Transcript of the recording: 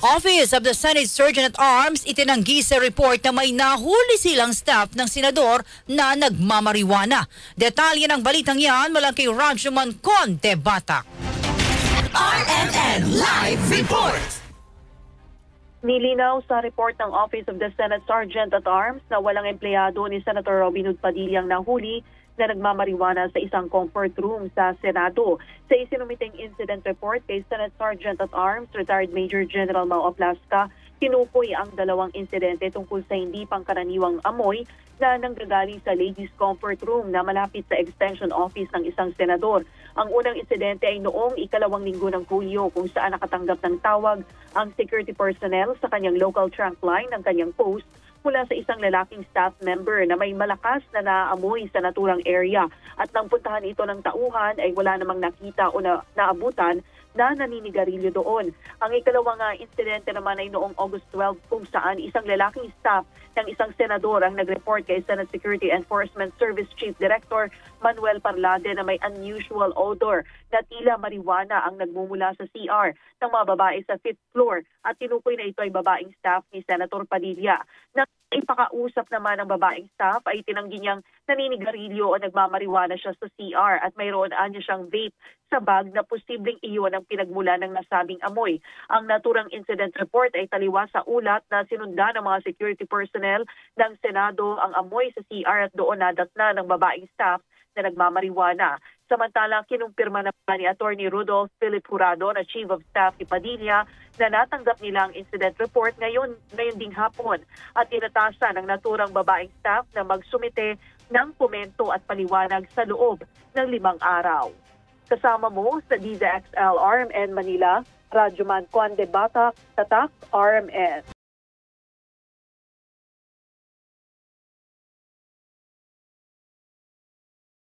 Office of the Senate Sergeant-at-Arms itinanggi sa report na may nahuli silang staff ng senador na nagmamariwana. Detalye ng balitang yan mula kay Rajuman Conde-Batak. RMN Live Report! Nilinaw sa report ng Office of the Senate Sergeant-at-Arms na walang empleyado ni Senator Robin Hood Padilla ang nahuli na nagmamariwana sa isang comfort room sa Senado. Sa isinumiting incident report kay Senate Sergeant-at-Arms, Retired Major General Mau Aplasca, tinukoy ang dalawang insidente tungkol sa hindi pangkaraniwang amoy na nanggagaling sa ladies' comfort room na malapit sa extension office ng isang senador. Ang unang insidente ay noong ikalawang linggo ng Hulyo kung saan nakatanggap ng tawag ang security personnel sa kanyang local trunk line ng kanyang post mula sa isang lalaking staff member na may malakas na naaamoy sa naturang area. At nang puntahan ito ng tauhan ay wala namang nakita o naabutan na naninigarilyo doon. Ang ikalawang insidente naman ay noong August 12 kung saan isang lalaking staff ng isang senador ang nag-report kay Senate Security Enforcement Service Chief Director Manuel Parlade na may unusual odor na tila marijuana ang nagmumula sa CR ng mga babae sa 5th floor at tinukoy na ito ay babaeng staff ni Senator Padilla. Nang ipakausap naman ng babaeng staff ay tinanggi niyang naninigarilyo o nagmamariwana siya sa CR at mayroon niya siyang vape sa bag na posibleng iyon ang pinagmula ng nasabing amoy. Ang naturang incident report ay taliwas sa ulat na sinundan ng mga security personnel ng Senado ang amoy sa CR at doon nadatna ng babaeng staff na nagmamariwana. Samantala, kinumpirma naman ni Attorney Rudolph Philip Jurado na Chief of Staff ni Padilla na natanggap nila ang incident report ngayon ding hapon at inatasan ng naturang babaeng staff na magsumite ng komento at paliwanag sa loob ng 5 araw. Kasama mo sa DZXL RMN Manila, Rajuman Conde-Batak, Tatak, RMN.